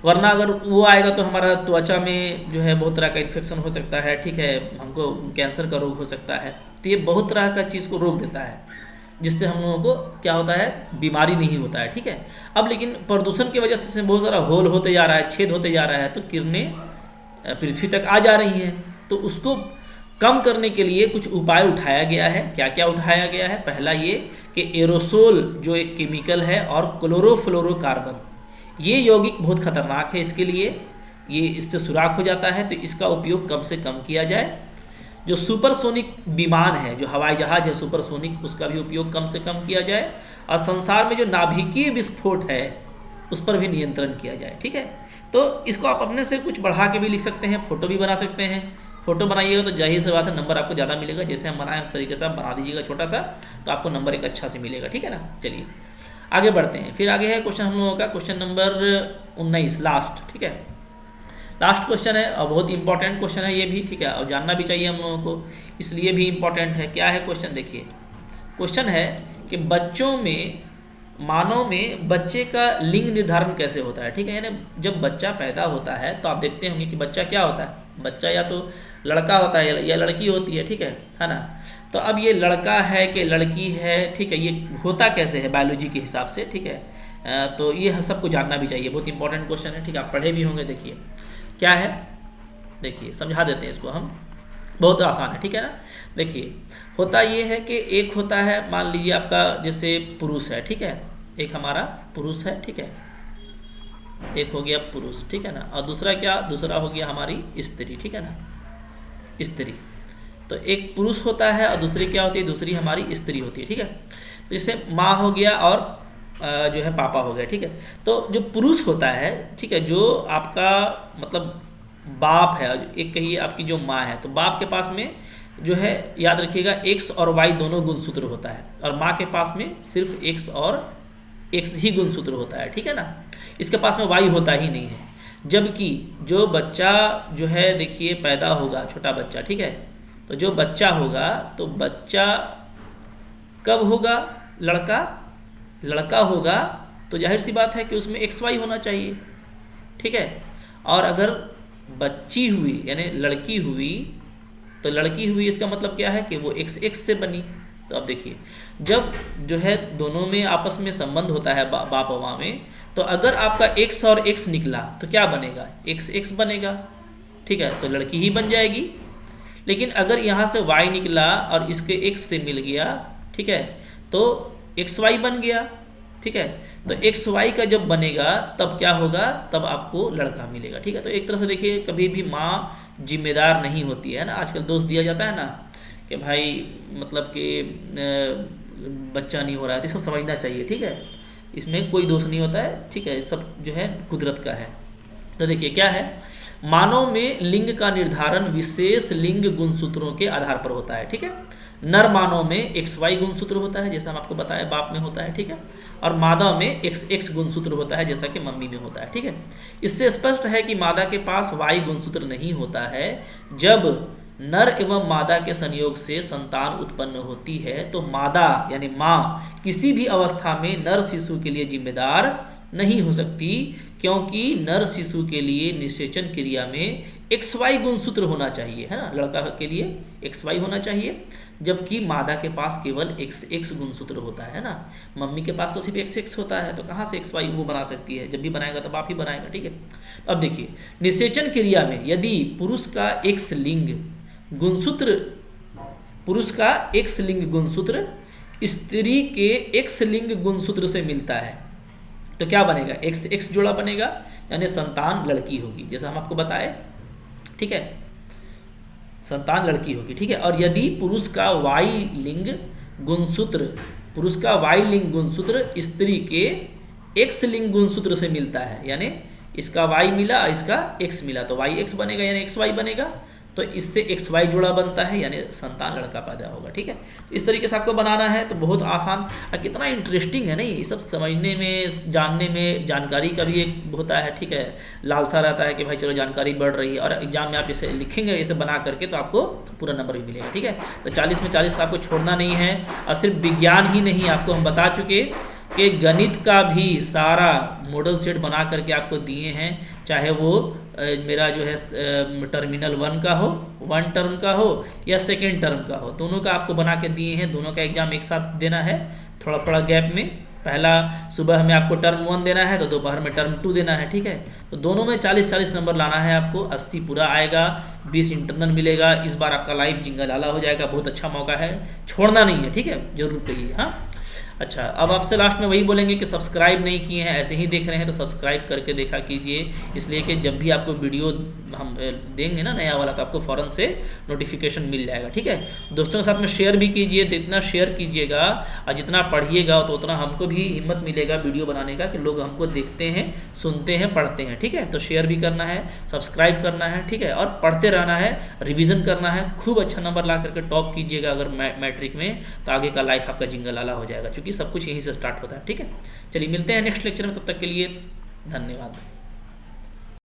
वरना अगर वो आएगा तो हमारा त्वचा में जो है बहुत तरह का इन्फेक्शन हो सकता है, ठीक है, हमको कैंसर का रोग हो सकता है। तो ये बहुत तरह का चीज़ को रोक देता है, जिससे हम लोगों को क्या होता है, बीमारी नहीं होता है, ठीक है। अब लेकिन प्रदूषण की वजह से बहुत सारा होल होते जा रहा है, छेद होते जा रहा है, तो किरणें पृथ्वी तक आ जा रही हैं। तो उसको कम करने के लिए कुछ उपाय उठाया गया है। क्या क्या उठाया गया है, पहला ये कि एरोसोल जो एक केमिकल है, और क्लोरोफ्लोरोकार्बन, ये यौगिक बहुत खतरनाक है, इसके लिए ये इससे सुराख हो जाता है, तो इसका उपयोग कम से कम किया जाए। जो सुपरसोनिक विमान है, जो हवाई जहाज है सुपरसोनिक, उसका भी उपयोग कम से कम किया जाए। और संसार में जो नाभिकीय विस्फोट है उस पर भी नियंत्रण किया जाए, ठीक है। तो इसको आप अपने से कुछ बढ़ा के भी लिख सकते हैं, फोटो भी बना सकते हैं। फोटो बनाइएगा तो जाहिर सी बात है नंबर आपको ज़्यादा मिलेगा, जैसे हम बनाए उस तरीके से आप बना दीजिएगा छोटा सा, तो आपको नंबर एक अच्छा से मिलेगा, ठीक है ना। चलिए आगे बढ़ते हैं, फिर आगे है क्वेश्चन हम लोगों का क्वेश्चन नंबर 19, लास्ट, ठीक है। लास्ट क्वेश्चन है और बहुत इंपॉर्टेंट क्वेश्चन है ये भी, ठीक है, और जानना भी चाहिए हम लोगों को, इसलिए भी इंपॉर्टेंट है। क्या है क्वेश्चन, देखिए क्वेश्चन है कि बच्चों में, मानव में बच्चे का लिंग निर्धारण कैसे होता है, ठीक है। यानी जब बच्चा पैदा होता है तो आप देखते होंगे कि बच्चा क्या होता है, बच्चा या तो लड़का होता है या लड़की होती है, ठीक है ना। तो अब ये लड़का है कि लड़की है, ठीक है, ये होता कैसे है बायोलॉजी के हिसाब से, ठीक है। तो ये सबको जानना भी चाहिए, बहुत इंपॉर्टेंट क्वेश्चन है, ठीक है, आप पढ़े भी होंगे। देखिए क्या है, देखिए समझा देते हैं इसको हम, बहुत आसान है, ठीक है ना। देखिए होता ये है कि एक होता है, मान लीजिए आपका जैसे पुरुष है, ठीक है, एक हमारा पुरुष है, ठीक है, एक हो गया पुरुष, ठीक है ना, और दूसरा क्या, दूसरा हो गया हमारी स्त्री, ठीक है ना, स्त्री। तो एक पुरुष होता है और दूसरी क्या होती है, दूसरी हमारी स्त्री होती है, ठीक है। तो जैसे माँ हो गया और जो है पापा हो गया, ठीक है। तो जो पुरुष होता है, ठीक है, जो आपका मतलब बाप है, एक कहिए आपकी जो माँ है, तो बाप के पास में जो है याद रखिएगा एक्स और वाई दोनों गुणसूत्र होता है, और माँ के पास में सिर्फ एक्स और एक्स ही गुणसूत्र होता है, ठीक है ना। इसके पास में वाई होता ही नहीं है। जबकि जो बच्चा जो है देखिए पैदा होगा, छोटा बच्चा, ठीक है, तो जो बच्चा होगा, तो बच्चा कब होगा, लड़का होगा, तो जाहिर सी बात है कि उसमें एक्स वाई होना चाहिए, ठीक है। और अगर बच्ची हुई यानी लड़की हुई, तो लड़की हुई इसका मतलब क्या है कि वो एक्स एक्स से बनी। तो अब देखिए जब जो है दोनों में आपस में संबंध होता है बाप और माँ में, तो अगर आपका एक्स और एक्स निकला तो क्या बनेगा, एक्स एक्स बनेगा, ठीक है, तो लड़की ही बन जाएगी। लेकिन अगर यहाँ से y निकला और इसके x से मिल गया, ठीक है, तो xy बन गया, ठीक है। तो एक्स वाई का जब बनेगा तब क्या होगा, तब आपको लड़का मिलेगा, ठीक है। तो एक तरह से देखिए कभी भी माँ जिम्मेदार नहीं होती है ना, आजकल दोष दिया जाता है ना कि भाई मतलब कि बच्चा नहीं हो रहा है, तो सब समझना चाहिए, ठीक है। इसमें कोई दोष नहीं होता है, ठीक है, सब जो है कुदरत का है। तो देखिए क्या है, मानव में लिंग का निर्धारण विशेष लिंग गुणसूत्रों के आधार पर होता है, ठीक है। नर मानव में एक्स वाई गुणसूत्र होता है, जैसा हम आपको बताया बाप में होता है, ठीक है। और मादा में एक्स एक्स गुणसूत्र होता है, जैसा कि मम्मी में होता है, ठीक है। इससे स्पष्ट है कि मादा के पास वाई गुणसूत्र नहीं होता है। जब नर एवं मादा के संयोग से संतान उत्पन्न होती है तो मादा यानी माँ किसी भी अवस्था में नर शिशु के लिए जिम्मेदार नहीं हो सकती, क्योंकि नर शिशु के लिए निषेचन क्रिया में एक्स वाई गुणसूत्र होना चाहिए, है ना, लड़का के लिए एक्स वाई होना चाहिए, जबकि मादा के पास केवल एक्स एक्स गुणसूत्र होता है ना। मम्मी के पास तो सिर्फ एक्स एक्स होता है, तो कहाँ से एक्स वाई वो बना सकती है, जब भी बनाएगा तब आप ही बनाएगा, ठीक है। अब देखिए निषेचन क्रिया में यदि पुरुष का एक्स लिंग गुणसूत्र स्त्री के एक्स लिंग गुणसूत्र से मिलता है तो क्या बनेगा, एक्स एक्स जोड़ा बनेगा, यानी संतान लड़की होगी, जैसा हम आपको बताए, ठीक है, संतान लड़की होगी, ठीक है। और यदि पुरुष का वाई लिंग गुणसूत्र स्त्री के एक्स लिंग गुणसूत्र से मिलता है, यानी इसका वाई मिला इसका एक्स मिला तो वाई एक्स बनेगा, यानी एक्स वाई बनेगा, तो इससे एक्स वाई जोड़ा बनता है, यानी संतान लड़का पैदा होगा, ठीक है। तो इस तरीके से आपको बनाना है, तो बहुत आसान और कितना इंटरेस्टिंग है नहीं, ये सब समझने में जानने में जानकारी का भी एक होता है, ठीक है, लालसा रहता है कि भाई चलो जानकारी बढ़ रही है, और एग्जाम में आप इसे लिखेंगे इसे बना करके तो आपको पूरा नंबर भी मिलेगा, ठीक है। तो 40 में 40 आपको छोड़ना नहीं है। और सिर्फ विज्ञान ही नहीं, आपको हम बता चुके कि गणित का भी सारा मॉडल सेट बना करके आपको दिए हैं, चाहे वो मेरा जो है टर्मिनल 1 का हो, 1 टर्म का हो या सेकेंड टर्म का हो, दोनों का आपको बना के दिए हैं। दोनों का एग्जाम एक साथ देना है, थोड़ा थोड़ा गैप में। पहला सुबह में आपको टर्म 1 देना है तो दोपहर में टर्म 2 देना है, ठीक है। तो दोनों में 40-40 नंबर लाना है आपको, 80 पूरा आएगा, 20 इंटरनल मिलेगा। इस बार आपका लाइफ जिंगालाला हो जाएगा, बहुत अच्छा मौका है, छोड़ना नहीं है, ठीक है, जरूर करिए। हाँ अच्छा, अब आपसे लास्ट में वही बोलेंगे कि सब्सक्राइब नहीं किए हैं, ऐसे ही देख रहे हैं तो सब्सक्राइब करके देखा कीजिए, इसलिए कि जब भी आपको वीडियो हम देंगे ना नया वाला तो आपको फ़ौरन से नोटिफिकेशन मिल जाएगा, ठीक है। दोस्तों के साथ में शेयर भी कीजिए, जितना शेयर कीजिएगा और जितना पढ़िएगा तो उतना हमको भी हिम्मत मिलेगा वीडियो बनाने का, कि लोग हमको देखते हैं, सुनते हैं, पढ़ते हैं, ठीक है। तो शेयर भी करना है, सब्सक्राइब करना है, ठीक है, और पढ़ते रहना है, रिविज़न करना है, खूब अच्छा नंबर ला करके टॉप कीजिएगा अगर मैट्रिक में, तो आगे का लाइफ आपका जिंगलाला हो जाएगा, क्योंकि सब कुछ यहीं से स्टार्ट होता है, ठीक है। चलिए मिलते हैं नेक्स्ट लेक्चर में, तब तक के लिए धन्यवाद।